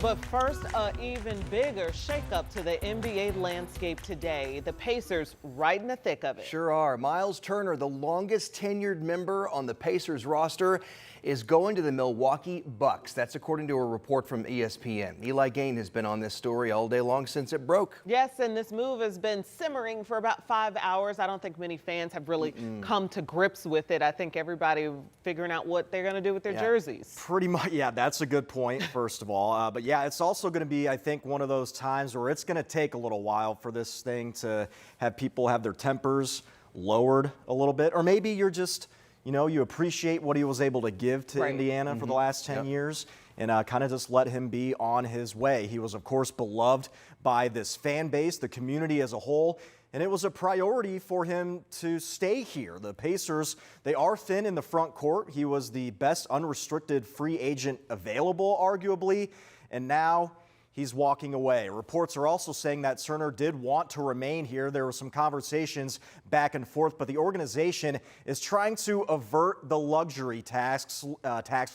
But first, an even bigger shakeup to the NBA landscape today. The Pacers right in the thick of it. Sure are. Myles Turner, the longest tenured member on the Pacers roster, is going to the Milwaukee Bucks. That's according to a report from ESPN. Eli Gain has been on this story all day long since it broke. Yes, and this move has been simmering for about 5 hours. I don't think many fans have really come to grips with it. I think everybody figuring out what they're going to do with their jerseys. Pretty much, yeah, that's a good point, first of all. But yeah, it's also going to be, I think, one of those times where it's going to take a little while for this thing to have people have their tempers lowered a little bit. Or maybe you're just, you appreciate what he was able to give to Indiana for the last 10 years and kind of just let him be on his way. He was, of course, beloved by this fan base, the community as a whole. And it was a priority for him to stay here. The Pacers, they are thin in the front court. He was the best unrestricted free agent available, arguably. And now he's walking away. Reports are also saying that Turner did want to remain here. There were some conversations back and forth, but the organization is trying to avert the luxury tax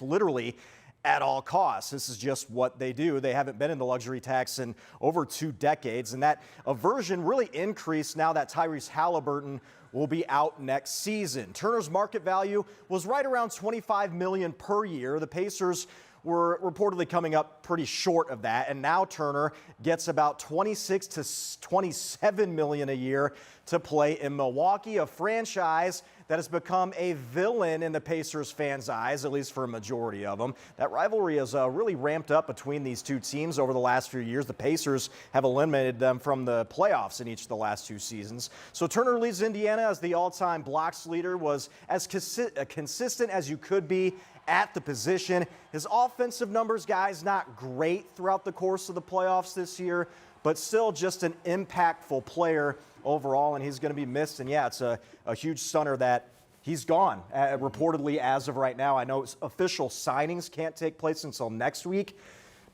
literally at all costs. This is just what they do. They haven't been in the luxury tax in over 2 decades, and that aversion really increased now that Tyrese Halliburton will be out next season. Turner's market value was right around $25 million per year. The Pacers were reportedly coming up pretty short of that, and now Turner gets about $26 to $27 million a year to play in Milwaukee, a franchise that has become a villain in the Pacers fans' eyes, at least for a majority of them. That rivalry has really ramped up between these two teams over the last few years. The Pacers have eliminated them from the playoffs in each of the last 2 seasons. So Turner leads Indiana as the all-time blocks leader, was as consistent as you could be at the position. His offensive numbers, guys, not great throughout the course of the playoffs this year, but still just an impactful player overall, and he's going to be missed. And yeah, it's a huge stunner that he's gone, reportedly as of right now. I know official signings can't take place until next week,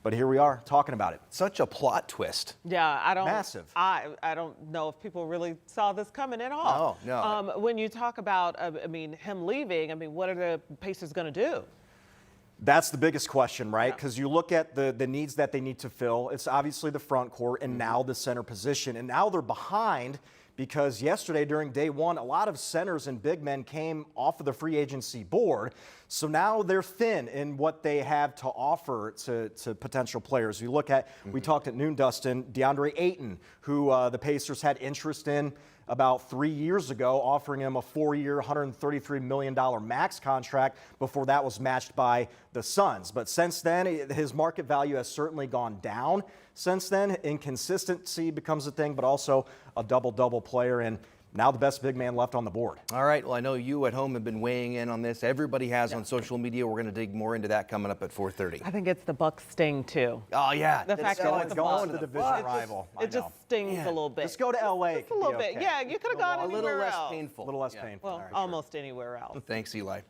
but here we are talking about it. Such a plot twist. Yeah, I don't. Massive. I don't know if people really saw this coming at all. No. When you talk about, him leaving, what are the Pacers going to do? That's the biggest question, right? Because you look at the needs that they need to fill. It's obviously the front court and now the center position. And now they're behind because yesterday during day one, a lot of centers and big men came off of the free agency board. So now they're thin in what they have to offer to potential players. You look at, we talked at noon, Dustin, DeAndre Ayton, who the Pacers had interest in about 3 years ago, offering him a 4-year, $133 million max contract before that was matched by the Suns. But since then, his market value has certainly gone down. Since then, inconsistency becomes a thing, but also a double-double player, and now the best big man left on the board. All right, well, I know you at home have been weighing in on this. Everybody has on social media. We're going to dig more into that coming up at 4:30. I think it's the Bucks sting, too. Oh, yeah. The fact that it's going to the division rival. It just stings a little bit. Just go to L.A. Just a little bit. Okay. Yeah, you could have gone anywhere else. A little less painful. A little less painful. Well, almost anywhere else. Thanks, Eli.